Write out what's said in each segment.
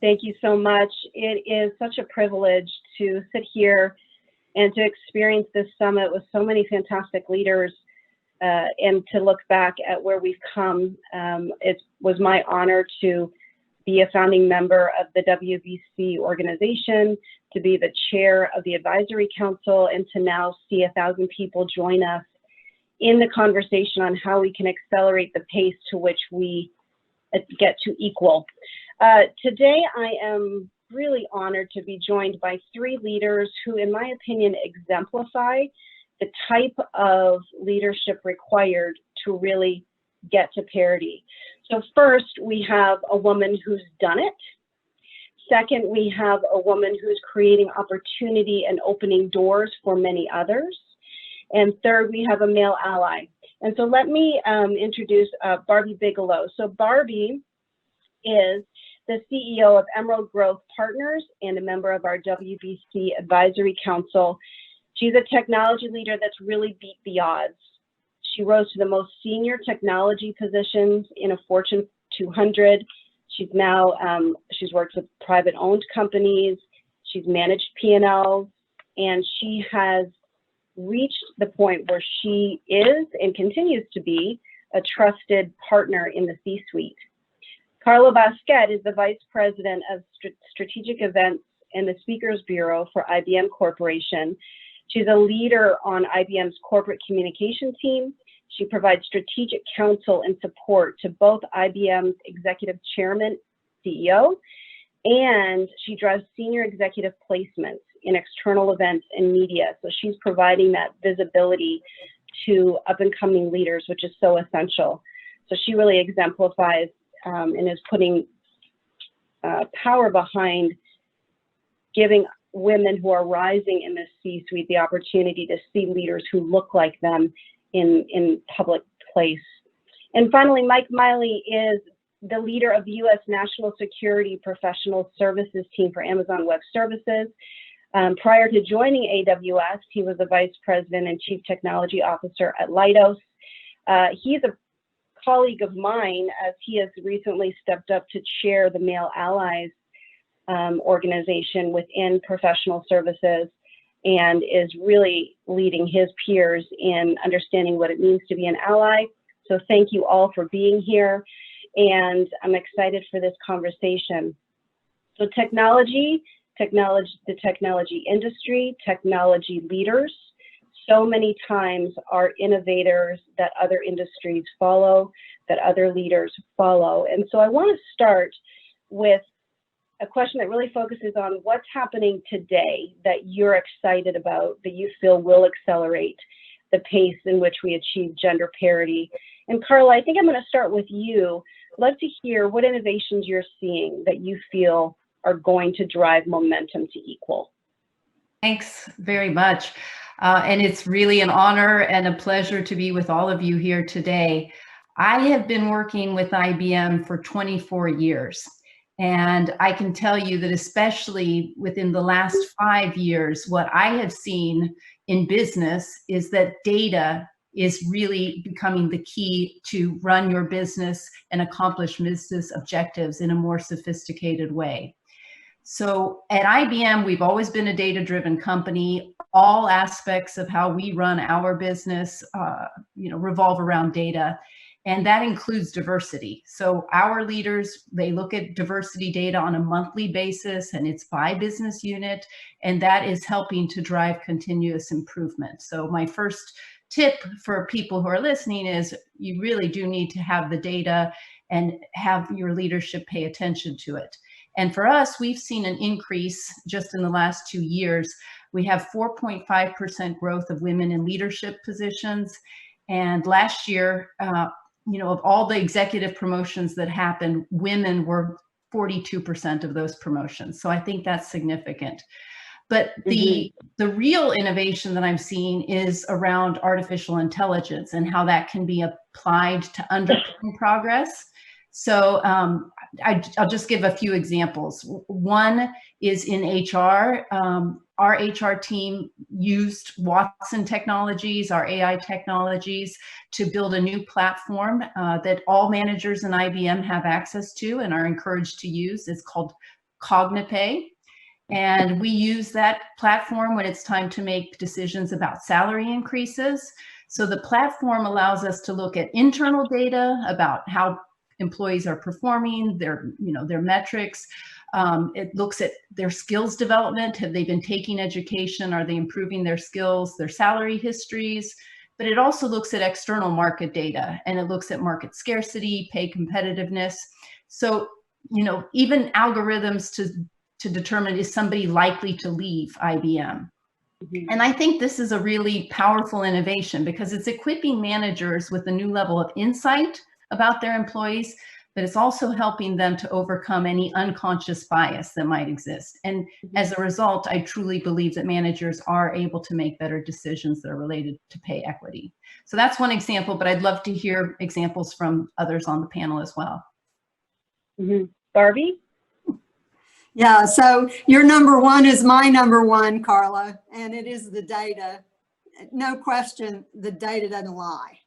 Thank you so much. It is such a privilege to sit here and to experience this summit with so many fantastic leaders and to look back at where we've come. It was my honor to be a founding member of the WBC organization, to be the chair of the advisory council, and to now see 1,000 people join us in the conversation on how we can accelerate the pace to which we get to equal. Today, I am really honored to be joined by 3 leaders who, in my opinion, exemplify the type of leadership required to really get to parity. So first, we have a woman who's done it. Second, we have a woman who's creating opportunity and opening doors for many others. And third, we have a male ally. And so let me introduce Barbie Bigelow. So Barbie is the CEO of Emerald Growth Partners and a member of our WBC Advisory Council. She's a technology leader that's really beat the odds. She rose to the most senior technology positions in a Fortune 200. She's now, she's worked with private-owned companies. She's managed P&Ls, and she has reached the point where she is and continues to be a trusted partner in the C-suite. Carla Basquet is the Vice President of Strategic Events and the Speakers Bureau for IBM Corporation. She's a leader on IBM's corporate communication team. She provides strategic counsel and support to both IBM's executive chairman, CEO, and she drives senior executive placements in external events and media. So she's providing that visibility to up-and-coming leaders, which is so essential. So she really exemplifies and is putting power behind giving women who are rising in the C-suite the opportunity to see leaders who look like them in public place. And finally, Mike Miley is the leader of the U.S. National Security Professional Services team for Amazon Web Services. Prior to joining AWS, he was the Vice President and Chief Technology Officer at Leidos. He's a colleague of mine, as he has recently stepped up to chair the Male Allies organization within professional services, and is really leading his peers in understanding what it means to be an ally. So thank you all for being here, and I'm excited for this conversation. So technology, the technology industry, technology leaders, so many times are innovators that other industries follow, that other leaders follow. And so I want to start with a question that really focuses on what's happening today that you're excited about, that you feel will accelerate the pace in which we achieve gender parity. And Carla, I think I'm going to start with you. I'd love to hear what innovations you're seeing that you feel are going to drive momentum to equal. Thanks very much. And it's really an honor and a pleasure to be with all of you here today. I have been working with IBM for 24 years. And I can tell you that especially within the last 5 years, what I have seen in business is that data is really becoming the key to run your business and accomplish business objectives in a more sophisticated way. So at IBM, we've always been a data-driven company. All aspects of how we run our business, revolve around data. And that includes diversity. So our leaders, they look at diversity data on a monthly basis, and it's by business unit, and that is helping to drive continuous improvement. So my first tip for people who are listening is you really do need to have the data and have your leadership pay attention to it. And for us, we've seen an increase just in the last 2 years. We have 4.5% growth of women in leadership positions. And last year, of all the executive promotions that happened, women were 42% of those promotions. So I think that's significant. But the real innovation that I'm seeing is around artificial intelligence and how that can be applied to underpin progress. So I'll just give a few examples. One is in HR. Our HR team used Watson technologies, our AI technologies, to build a new platform that all managers in IBM have access to and are encouraged to use. It's called Cognipay. And we use that platform when it's time to make decisions about salary increases. So the platform allows us to look at internal data about how employees are performing, their metrics. It looks at their skills development. Have they been taking education? Are they improving their skills, their salary histories? But it also looks at external market data, and it looks at market scarcity, pay competitiveness. So, even algorithms to determine, is somebody likely to leave IBM? Mm-hmm. And I think this is a really powerful innovation because it's equipping managers with a new level of insight about their employees, but it's also helping them to overcome any unconscious bias that might exist. And mm-hmm. as a result, I truly believe that managers are able to make better decisions that are related to pay equity. So that's one example, but I'd love to hear examples from others on the panel as well. Mm-hmm. Barbie? Yeah, so your number one is my number one, Carla, and it is the data. No question, the data doesn't lie.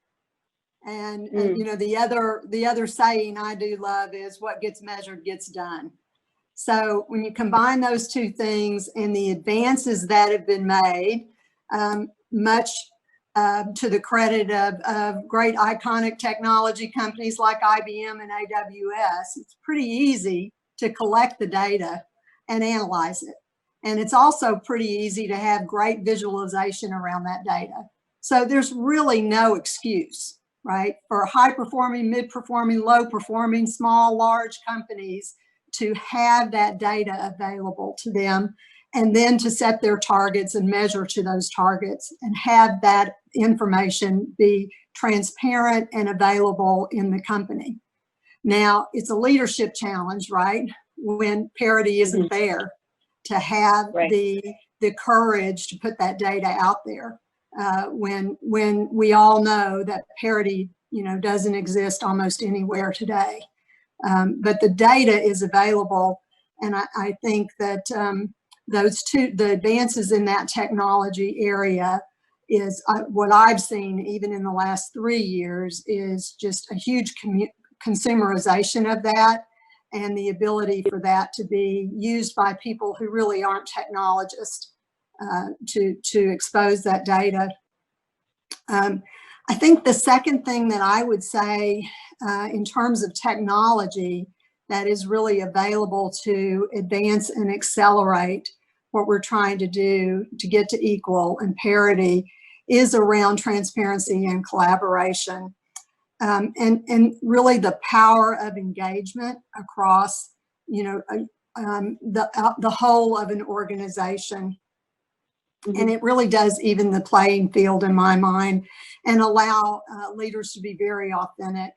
And the other saying I do love is what gets measured gets done. So when you combine those two things and the advances that have been made, much to the credit of great iconic technology companies like IBM and AWS, it's pretty easy to collect the data and analyze it. And it's also pretty easy to have great visualization around that data. So there's really no excuse, right, for high-performing, mid-performing, low-performing, small, large companies to have that data available to them and then to set their targets and measure to those targets and have that information be transparent and available in the company. Now, it's a leadership challenge, right? When parity isn't there, to have the courage to put that data out there. When we all know that parity, doesn't exist almost anywhere today. But the data is available, and I think that the advances in that technology area is what I've seen even in the last 3 years is just a huge consumerization of that and the ability for that to be used by people who really aren't technologists to expose that data. I think the second thing that I would say in terms of technology that is really available to advance and accelerate what we're trying to do to get to equal and parity is around transparency and collaboration. And really the power of engagement across, the whole of an organization. Mm-hmm. And it really does even the playing field in my mind and allow leaders to be very authentic.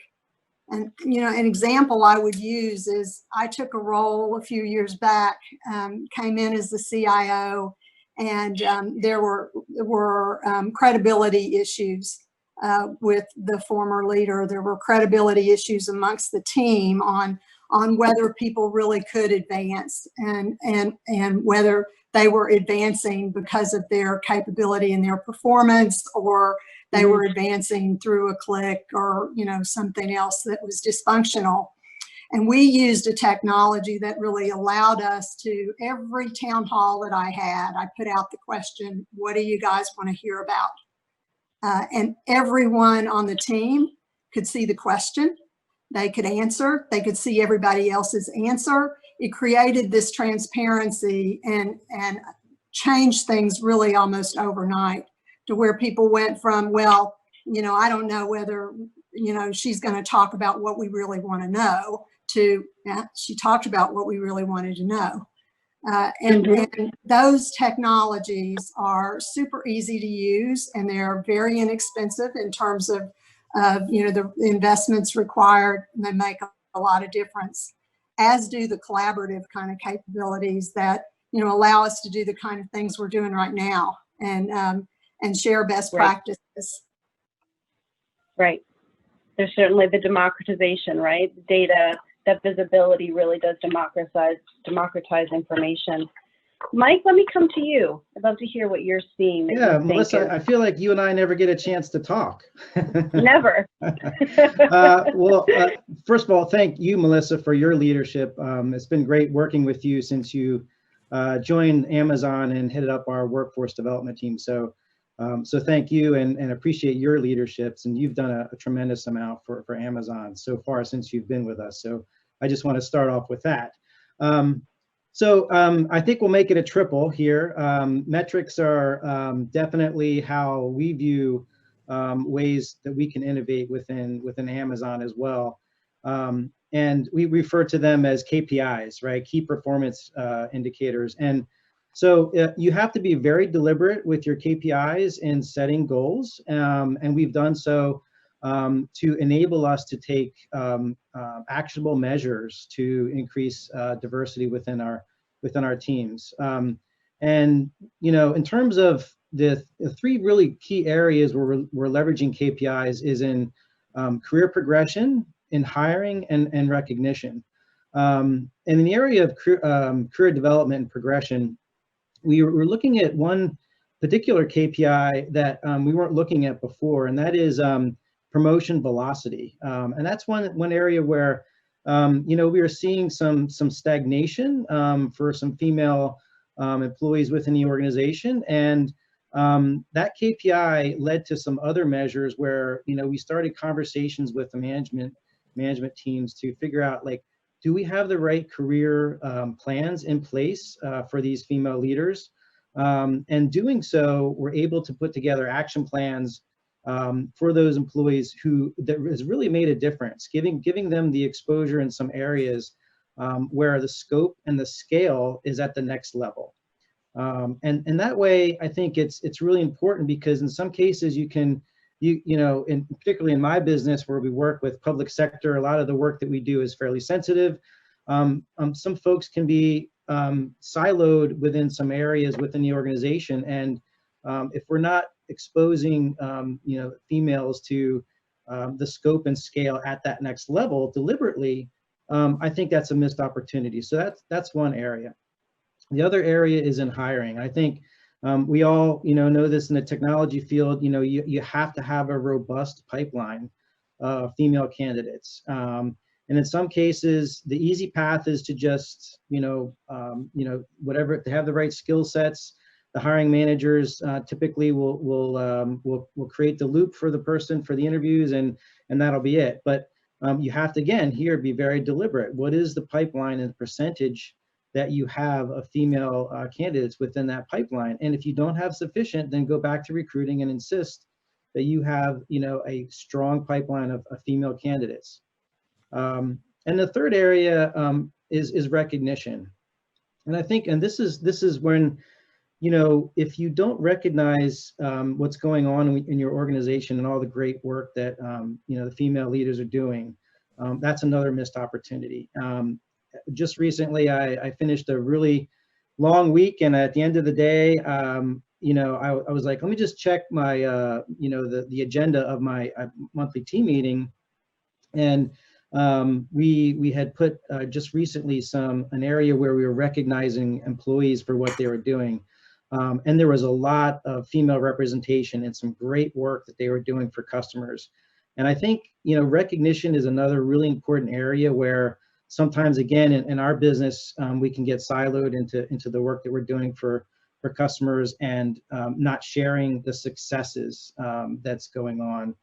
And, an example I would use is I took a role a few years back, came in as the CIO, and there were credibility issues with the former leader. There were credibility issues amongst the team on whether people really could advance and whether they were advancing because of their capability and their performance, or they were advancing through a click or, something else that was dysfunctional. And we used a technology that really allowed us to, every town hall that I had, I put out the question, what do you guys want to hear about? And everyone on the team could see the question. They could answer. They could see everybody else's answer. It created this transparency and changed things really almost overnight to where people went from, well, I don't know whether, she's going to talk about what we really want to know to, yeah, she talked about what we really wanted to know. And those technologies are super easy to use, and they're very inexpensive in terms of the investments required, and they make a lot of difference, as do the collaborative kind of capabilities that allow us to do the kind of things we're doing right now and share best practices. Right. There's certainly the democratization, right? The data, that visibility really does democratize information. Mike, let me come to you. I'd love to hear what you're seeing. Yeah, Melissa, I feel like you and I never get a chance to talk. Never. Well, first of all, thank you, Melissa, for your leadership. It's been great working with you since you joined Amazon and headed up our workforce development team. So thank you and appreciate your leaderships. And you've done a tremendous amount for Amazon so far since you've been with us. So I just want to start off with that. I think we'll make it a triple here. Metrics are definitely how we view ways that we can innovate within Amazon as well. And we refer to them as KPIs, right? Key performance indicators. And so you have to be very deliberate with your KPIs in setting goals. And we've done so to enable us to take actionable measures to increase diversity within our teams. And in terms of the three really key areas where we're leveraging KPIs is in career progression, in hiring, and recognition. And in the area of career development and progression, we're looking at one particular KPI that we weren't looking at before, and that is promotion velocity. And that's one area where we are seeing some stagnation for some female employees within the organization, and that KPI led to some other measures where we started conversations with the management teams to figure out, like, do we have the right career plans in place for these female leaders? And doing so, we're able to put together action plans for those employees that has really made a difference, giving them the exposure in some areas where the scope and the scale is at the next level. And that way, I think it's really important, because in some cases particularly in my business where we work with public sector, a lot of the work that we do is fairly sensitive. Some folks can be siloed within some areas within the organization, and if we're not exposing females to the scope and scale at that next level deliberately, I think that's a missed opportunity. So that's one area. The other area is in hiring. I think we all know this in the technology field. You have to have a robust pipeline of female candidates. And in some cases, the easy path is to just whatever, if they have the right skill sets, the hiring managers typically will create the loop for the person for the interviews, and that'll be it. But you have to, again, here, be very deliberate. What is the pipeline and the percentage that you have of female candidates within that pipeline? And if you don't have sufficient, then go back to recruiting and insist that you have a strong pipeline of female candidates. And the third area is recognition. And I think, and this is when, if you don't recognize what's going on in your organization and all the great work that the female leaders are doing, that's another missed opportunity. Just recently, I finished a really long week, and at the end of the day, I was like, let me just check my, the agenda of my monthly team meeting, and we had put just recently an area where we were recognizing employees for what they were doing, and there was a lot of female representation and some great work that they were doing for customers. And I think recognition is another really important area where sometimes, again, in our business, we can get siloed into the work that we're doing for customers and not sharing the successes that's going on.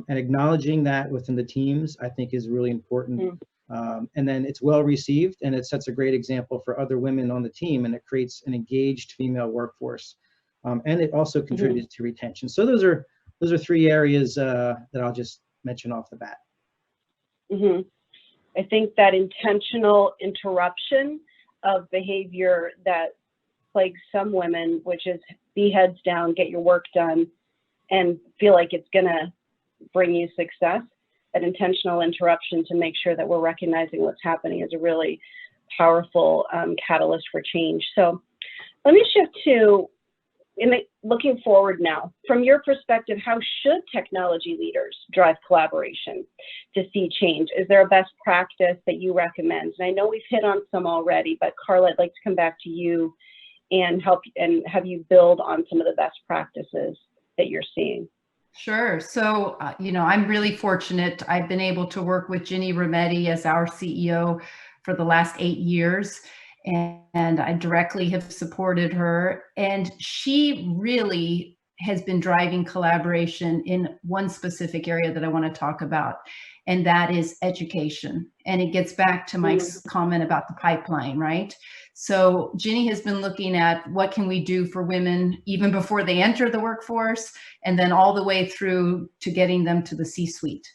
And acknowledging that within the teams, I think, is really important. And then it's well received, and it sets a great example for other women on the team, and it creates an engaged female workforce. And it also contributes to retention. So those are three areas that I'll just mention off the bat. I think that intentional interruption of behavior that plagues some women, which is be heads down, get your work done, and feel like it's gonna bring you success, that intentional interruption to make sure that we're recognizing what's happening is a really powerful catalyst for change. So let me shift to looking forward now, from your perspective, how should technology leaders drive collaboration to see change? Is there a best practice that you recommend? And I know we've hit on some already, but Carla, I'd like to come back to you and have you build on some of the best practices that you're seeing. Sure. So, I'm really fortunate. I've been able to work with Ginny Rometty as our CEO for the last 8 years, and I directly have supported her. And she really has been driving collaboration in one specific area that I want to talk about, and that is education. And it gets back to my comment about the pipeline, right? So Ginny has been looking at what can we do for women even before they enter the workforce, and then all the way through to getting them to the C-suite.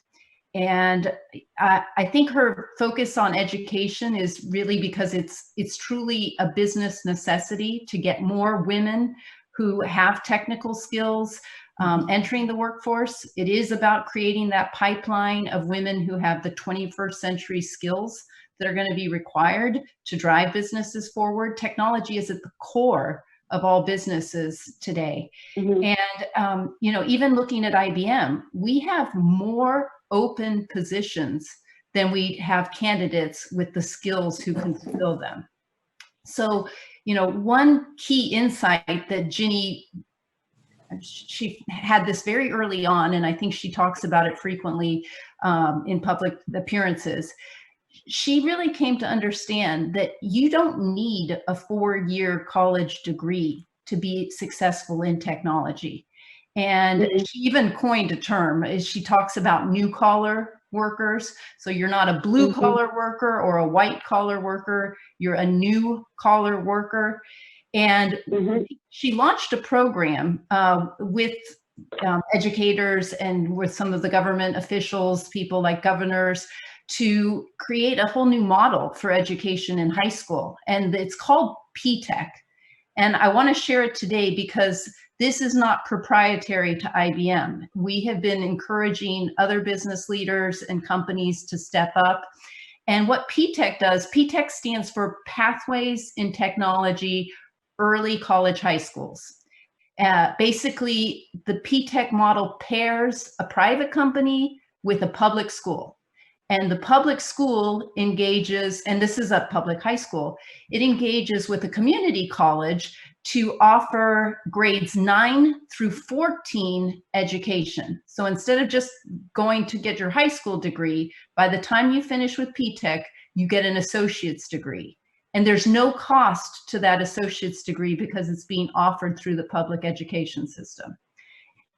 And I think her focus on education is really because it's truly a business necessity to get more women who have technical skills entering the workforce. It is about creating that pipeline of women who have the 21st century skills that are going to be required to drive businesses forward. Technology is at the core of all businesses today. And, even looking at IBM, we have more open positions than we have candidates with the skills who can fill them. So, one key insight that she had this very early on, and I think she talks about it frequently in public appearances. She really came to understand that you don't need a 4-year college degree to be successful in technology. And she even coined a term. She talks about new collar workers. So you're not a blue collar worker or a white collar worker, you're a new collar worker. And she launched a program with educators and with some of the government officials, people like governors, to create a whole new model for education in high school. And it's called P-Tech. And I want to share it today because this is not proprietary to IBM. We have been encouraging other business leaders and companies to step up. And what P-Tech does, P-Tech stands for Pathways in Technology, Early College High Schools. Basically, the P-Tech model pairs a private company with a public school. And the public school engages, and this is a public high school, it engages with a community college to offer grades 9 through 14 education. So instead of just going to get your high school degree, by the time you finish with P-Tech, you get an associate's degree. And there's no cost to that associate's degree because it's being offered through the public education system.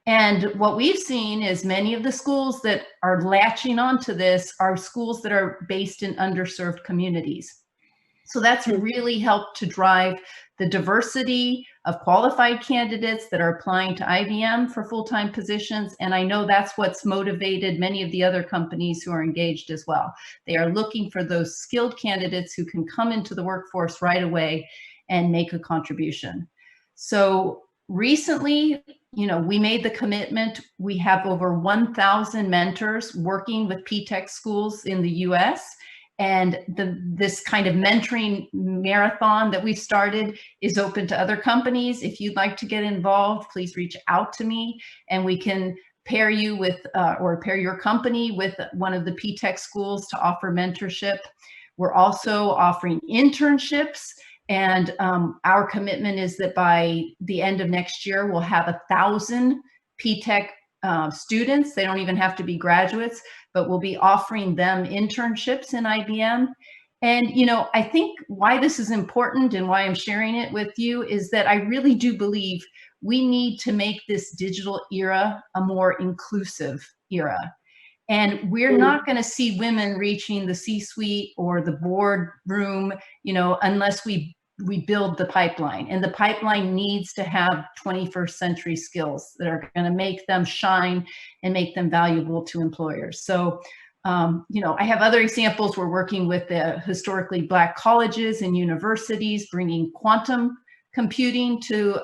And what we've seen is many of the schools that are latching onto this are schools that are based in underserved communities. So that's really helped to drive the diversity of qualified candidates that are applying to IBM for full-time positions. And I know that's what's motivated many of the other companies who are engaged as well. They are looking for those skilled candidates who can come into the workforce right away and make a contribution. So recently, we made the commitment. We have over 1,000 mentors working with P-Tech schools in the US. And this kind of mentoring marathon that we've started is open to other companies. If you'd like to get involved, please reach out to me and we can pair you with, or pair your company with one of the P-Tech schools to offer mentorship. We're also offering internships. And our commitment is that by the end of next year, we'll have 1,000 P-Tech students. They don't even have to be graduates, but we'll be offering them internships in IBM. And, I think why this is important and why I'm sharing it with you is that I really do believe we need to make this digital era a more inclusive era. And we're not going to see women reaching the C-suite or the boardroom, unless we build the pipeline. And the pipeline needs to have 21st century skills that are going to make them shine and make them valuable to employers. So, I have other examples. We're working with the historically Black colleges and universities, bringing quantum computing to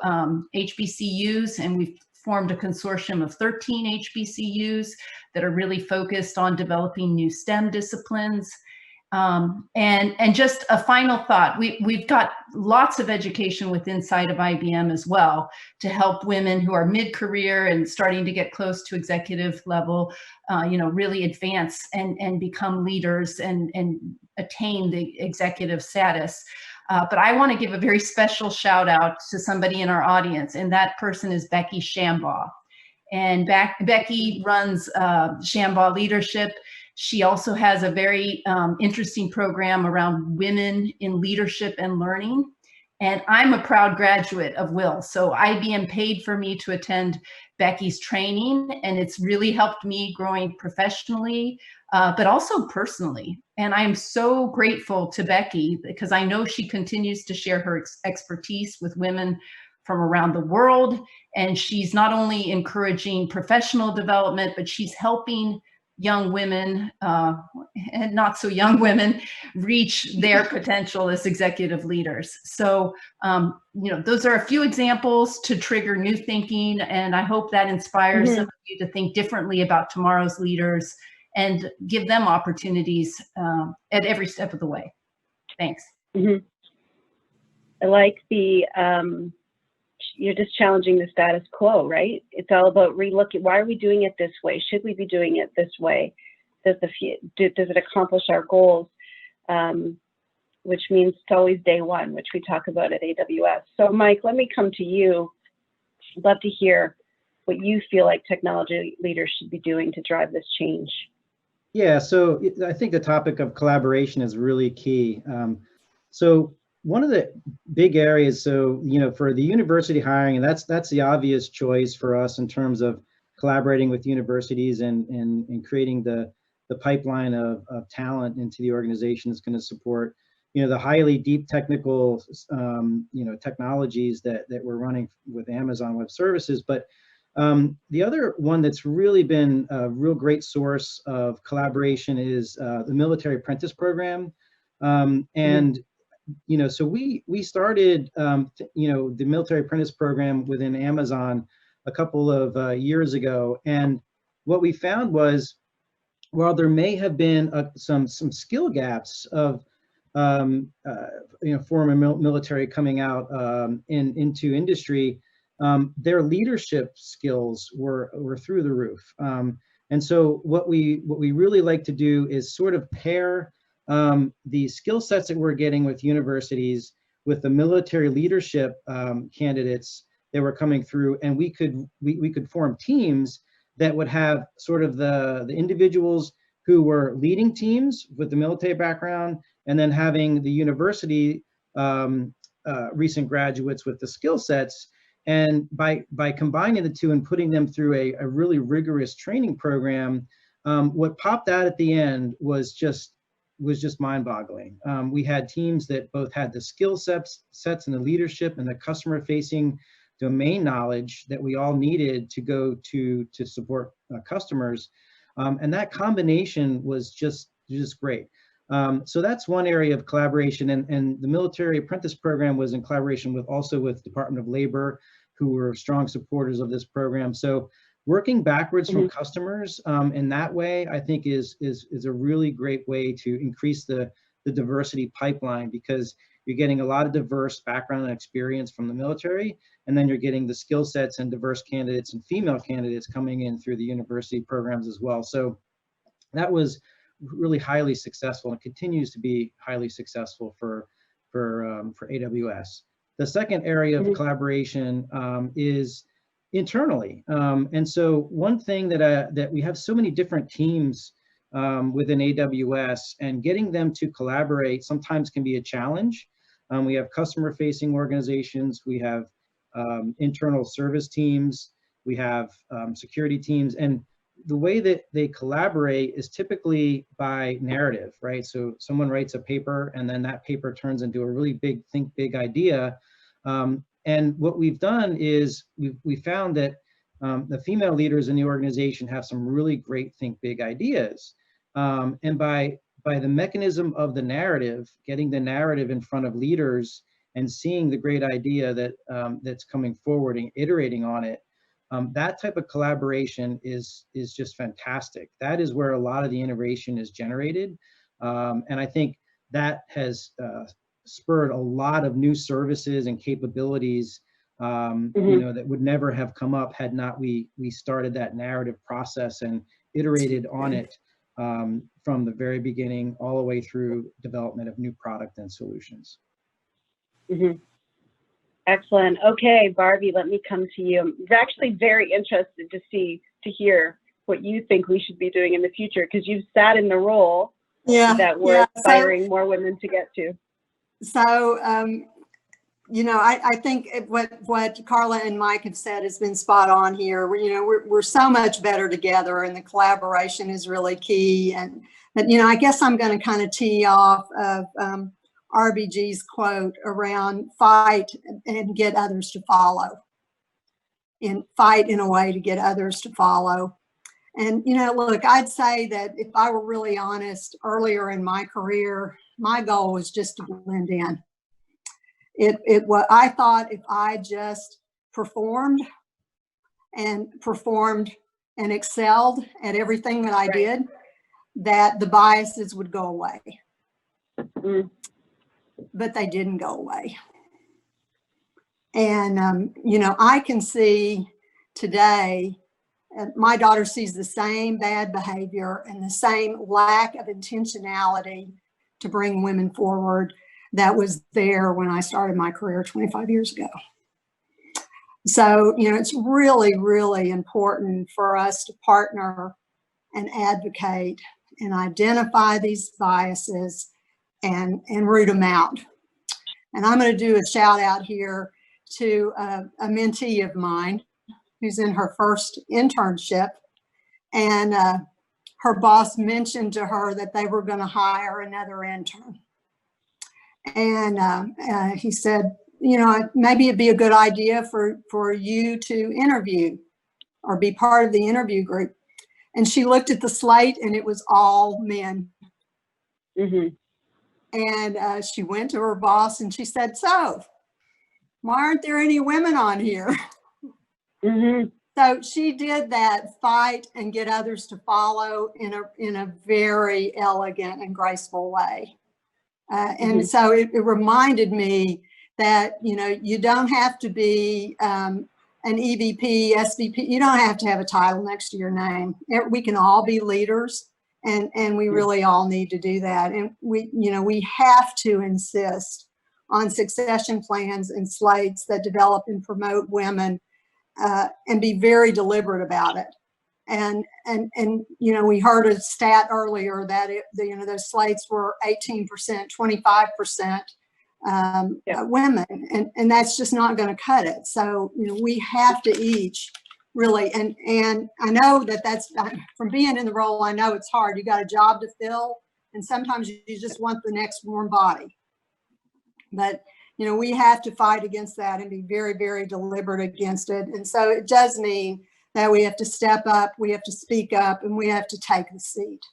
HBCUs, and we've formed a consortium of 13 HBCUs that are really focused on developing new STEM disciplines. And just a final thought, we've got lots of education with inside of IBM as well to help women who are mid-career and starting to get close to executive level, really advance and become leaders and attain the executive status. But I want to give a very special shout out to somebody in our audience, and that person is Becky Shambaugh. And Becky runs Shambaugh Leadership. She also has a very interesting program around women in leadership and learning. And I'm a proud graduate of Will. So IBM paid for me to attend Becky's training, and it's really helped me growing professionally, but also personally. And I'm so grateful to Becky because I know she continues to share her expertise with women from around the world. And she's not only encouraging professional development, but she's helping young women and not so young women reach their potential as executive leaders. So, those are a few examples to trigger new thinking. And I hope that inspires some of you to think differently about tomorrow's leaders and give them opportunities at every step of the way. Thanks. I like the, you're just challenging the status quo, right? It's all about relooking. Why are we doing it this way? Should we be doing it this way? Does it accomplish our goals? Which means it's always day one, which we talk about at AWS. So Mike, let me come to you. I'd love to hear what you feel like technology leaders should be doing to drive this change. Yeah, so I think the topic of collaboration is really key. So one of the big areas, for the university hiring, and that's the obvious choice for us in terms of collaborating with universities and creating the pipeline of talent into the organization that's going to support, the highly deep technical, technologies that we're running with Amazon Web Services. But the other one that's really been a real great source of collaboration is the military apprentice program. So we started, the military apprentice program within Amazon a couple of years ago. And what we found was, while there may have been some skill gaps of, former military coming out into industry, their leadership skills were through the roof. And so what we really like to do is sort of pair the skill sets that we're getting with universities with the military leadership candidates that were coming through, and we could form teams that would have sort of the individuals who were leading teams with the military background, and then having the university recent graduates with the skill sets. And by combining the two and putting them through a really rigorous training program, what popped out at the end was just mind-boggling. We had teams that both had the skill sets and the leadership and the customer-facing domain knowledge that we all needed to go to support customers, and that combination was just great. So that's one area of collaboration, and the military apprentice program was in collaboration with Department of Labor, who were strong supporters of this program. So working backwards from customers in that way, I think is a really great way to increase the diversity pipeline, because you're getting a lot of diverse background and experience from the military, and then you're getting the skill sets and diverse candidates and female candidates coming in through the university programs as well. So that was really highly successful and continues to be highly successful for AWS. The second area of collaboration is internally. And so one thing that we have so many different teams within AWS, and getting them to collaborate sometimes can be a challenge. We have customer-facing organizations, we have internal service teams, we have security teams, and the way that they collaborate is typically by narrative, right? So someone writes a paper, and then that paper turns into a really big think big idea. And what we've done is we found that the female leaders in the organization have some really great think big ideas. And by the mechanism of the narrative, getting the narrative in front of leaders and seeing the great idea that's coming forward and iterating on it, that type of collaboration is just fantastic. That is where a lot of the innovation is generated. And I think that has spurred a lot of new services and capabilities, you know, that would never have come up had not we started that narrative process and iterated on it from the very beginning all the way through development of new product and solutions. Excellent. Okay, Barbie, let me come to you. I'm actually very interested to hear what you think we should be doing in the future, because you've sat in the role that we're inspiring more women to get to. So, you know, I think what Carla and Mike have said has been spot on here. You know, we're so much better together, and the collaboration is really key. And you know, I guess I'm going to kind of tee off of RBG's quote around fight and get others to follow. And fight in a way to get others to follow. And, you know, look, I'd say that if I were really honest, earlier in my career, my goal was just to blend in. What I thought, if I just performed and excelled at everything that I did, that the biases would go away. But they didn't go away. And, you know, I can see today, my daughter sees the same bad behavior and the same lack of intentionality to bring women forward that was there when I started my career 25 years ago. So, you know, it's really, really important for us to partner and advocate and identify these biases and root them out. And I'm going to do a shout out here to a mentee of mine who's in her first internship, and her boss mentioned to her that they were going to hire another intern. And he said, you know, maybe it'd be a good idea for you to interview or be part of the interview group. And she looked at the slate and it was all men. And she went to her boss and she said, so why aren't there any women on here? So she did that fight and get others to follow in a very elegant and graceful way. And so it reminded me that, you know, you don't have to be an EVP, SVP. You don't have to have a title next to your name. We can all be leaders, and we really all need to do that. And we have to insist on succession plans and slates that develop and promote women, and be very deliberate about it. And you know, we heard a stat earlier that those slates were 18%, 25% women, and that's just not going to cut it. So, you know, we have to each really, and I know that's from being in the role, I know it's hard. You got a job to fill, and sometimes you just want the next warm body. But, you know, we have to fight against that and be very, very deliberate against it. And so it does mean that we have to step up, we have to speak up, and we have to take the seat.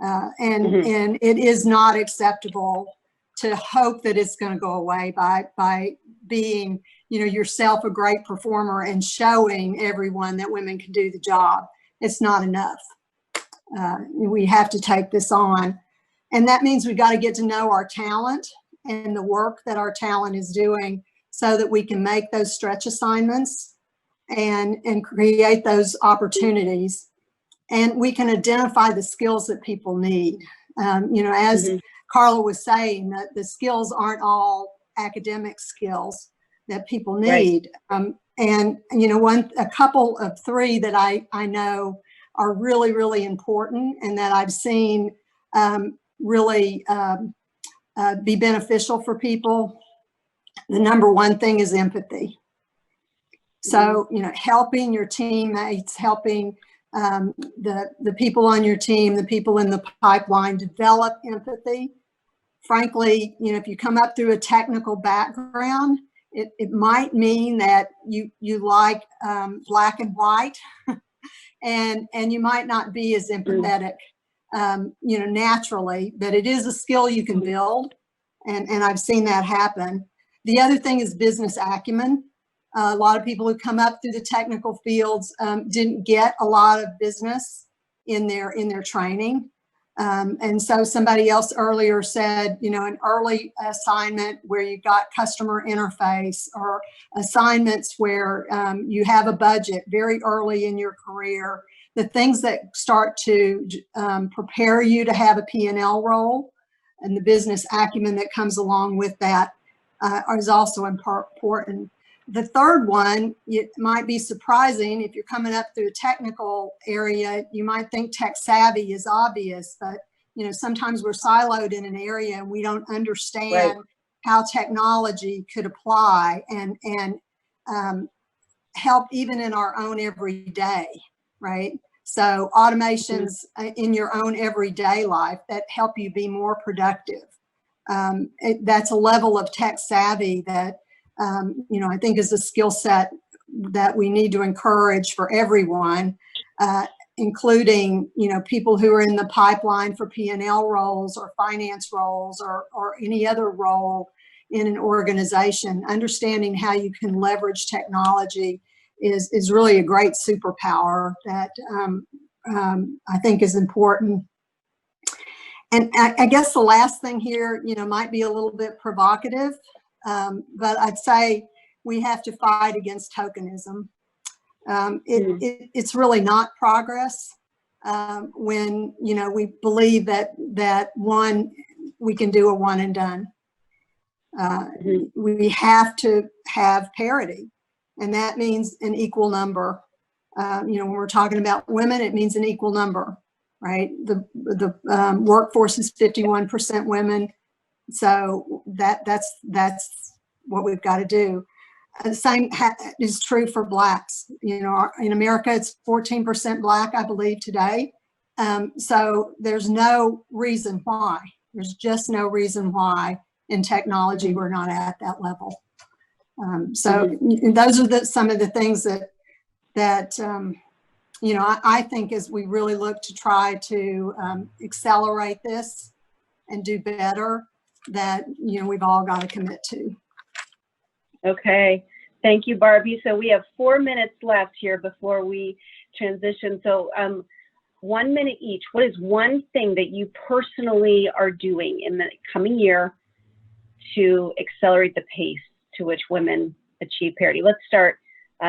And it is not acceptable to hope that it's going to go away by being, you know, yourself a great performer and showing everyone that women can do the job. It's not enough. We have to take this on. And that means we've got to get to know our talent and the work that our talent is doing so that we can make those stretch assignments and create those opportunities. And we can identify the skills that people need. You know, as Carla was saying, that the skills aren't all academic skills that people need. And, you know, a couple of three that I know are really, really important and that I've seen really be beneficial for people. The number one thing is empathy. So, you know, helping your teammates, helping the people on your team, the people in the pipeline develop empathy. Frankly, you know, if you come up through a technical background, it might mean that you like black and white, and you might not be as empathetic, you know, naturally, but it is a skill you can build, and I've seen that happen. The other thing is business acumen. A lot of people who come up through the technical fields didn't get a lot of business in their training. And so somebody else earlier said, you know, an early assignment where you got customer interface, or assignments where you have a budget very early in your career, the things that start to prepare you to have a P&L role and the business acumen that comes along with that is also important. The third one, it might be surprising if you're coming up through a technical area, you might think tech savvy is obvious, but you know, sometimes we're siloed in an area and we don't understand how technology could apply and help even in our own everyday, right? So automations in your own everyday life that help you be more productive. That's a level of tech savvy that you know, I think is a skill set that we need to encourage for everyone, including, you know, people who are in the pipeline for P&L roles or finance roles or any other role in an organization. Understanding how you can leverage technology is really a great superpower that I think is important. And I guess the last thing here, you know, might be a little bit provocative, but I'd say we have to fight against tokenism. It's really not progress when, you know, we believe that we can do a one and done. We have to have parity, and that means an equal number. You know, when we're talking about women, it means an equal number, right? The workforce is 51% women. So that's what we've got to do. The same is true for Blacks. You know, in America, it's 14% Black, I believe, today. So there's no reason why. There's just no reason why in technology we're not at that level. So those are some of the things that you know, I think as we really look to try to accelerate this and do better, that, you know, we've all got to commit to. Okay, thank you, Barbie. So we have 4 minutes left here before we transition. So 1 minute each. What is one thing that you personally are doing in the coming year to accelerate the pace to which women achieve parity? Let's start.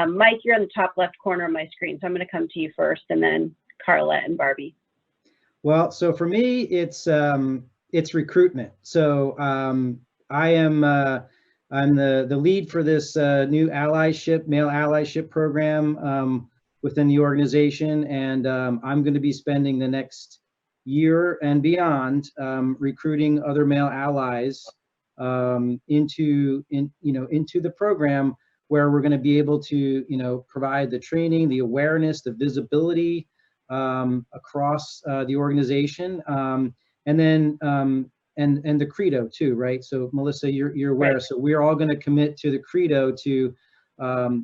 Mike, you're on the top left corner of my screen, so I'm going to come to you first, and then Carla and Barbie. Well, so for me, it's recruitment. So I'm the lead for this new allyship, male allyship program within the organization, and I'm going to be spending the next year and beyond recruiting other male allies into the program, where we're going to be able to, you know, provide the training, the awareness, the visibility across the organization, and then and the credo too, right? So Melissa, you're aware. Right. So we're all going to commit to the credo to, you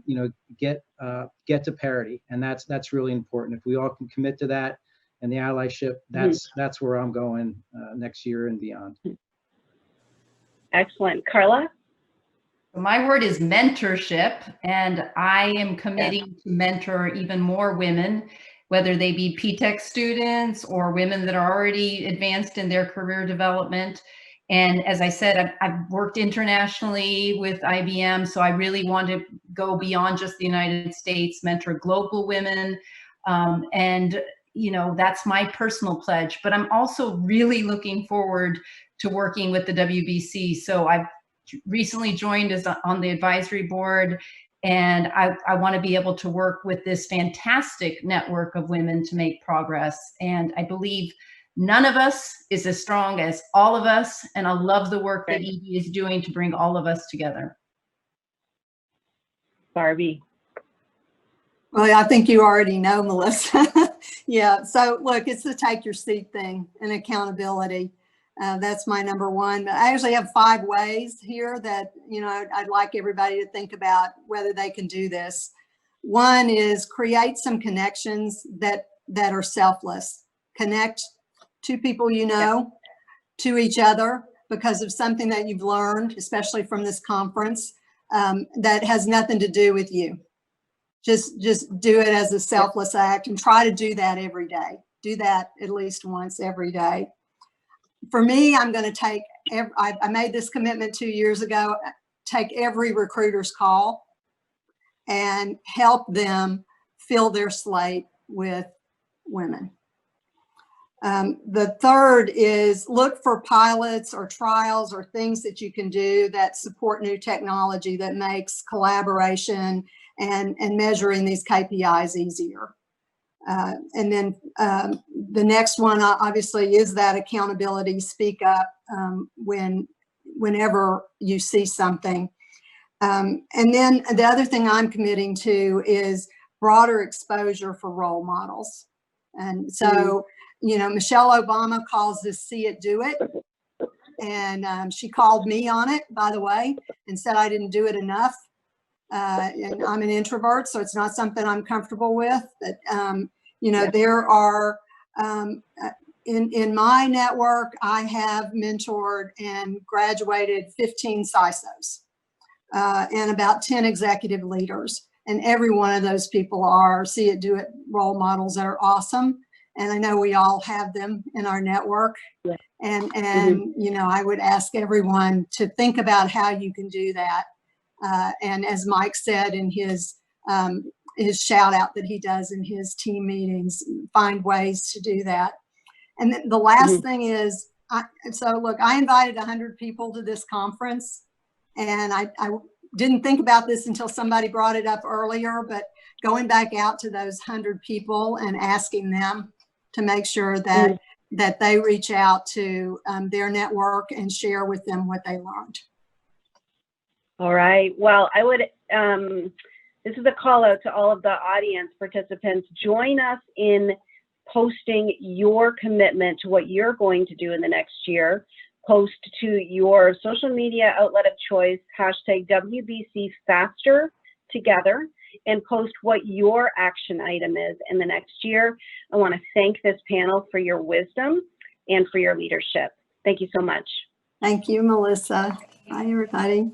know, get to parity, and that's really important. If we all can commit to that and the allyship, that's where I'm going next year and beyond. Excellent, Carla. My word is mentorship, and I am committing to mentor even more women, whether they be P-Tech students or women that are already advanced in their career development. And as I said, I've worked internationally with IBM, so I really want to go beyond just the United States, mentor global women. And, you know, that's my personal pledge. But I'm also really looking forward to working with the WBC. So I've recently joined as on the advisory board, and I want to be able to work with this fantastic network of women to make progress. And I believe none of us is as strong as all of us, and I love the work that Edie is doing to bring all of us together. Barbie. Well, I think you already know, Melissa. Yeah, so look, it's the take your seat thing and accountability. That's my number one. But I actually have 5 ways here that, you know, I'd like everybody to think about whether they can do this. One is create some connections that are selfless. Connect 2 people you know to each other because of something that you've learned, especially from this conference, that has nothing to do with you. Just do it as a selfless act, and try to do that every day. do that at least once every day. For me, I'm going to take, I made this commitment 2 years ago, take every recruiter's call and help them fill their slate with women. The third is look for pilots or trials or things that you can do that support new technology that makes collaboration and measuring these KPIs easier. And then the next one obviously is that accountability, speak up whenever you see something. And then the other thing I'm committing to is broader exposure for role models. And so, you know, Michelle Obama calls this see it, do it. And she called me on it, by the way, and said I didn't do it enough. And I'm an introvert, so it's not something I'm comfortable with. But, you know, there are, in my network, I have mentored and graduated 15 CISOs and about 10 executive leaders. And every one of those people are see it, do it role models that are awesome. And I know we all have them in our network. Yeah. And you know, I would ask everyone to think about how you can do that. And as Mike said in his shout out that he does in his team meetings, find ways to do that. And then the last thing is, so look, I invited 100 people to this conference, and I didn't think about this until somebody brought it up earlier, but going back out to those 100 people and asking them to make sure that that they reach out to their network and share with them what they learned. All right. Well, I would, this is a call out to all of the audience participants. Join us in posting your commitment to what you're going to do in the next year. Post to your social media outlet of choice, hashtag WBC Faster Together, and post what your action item is in the next year. I want to thank this panel for your wisdom and for your leadership. Thank you so much. Thank you, Melissa. Bye, everybody.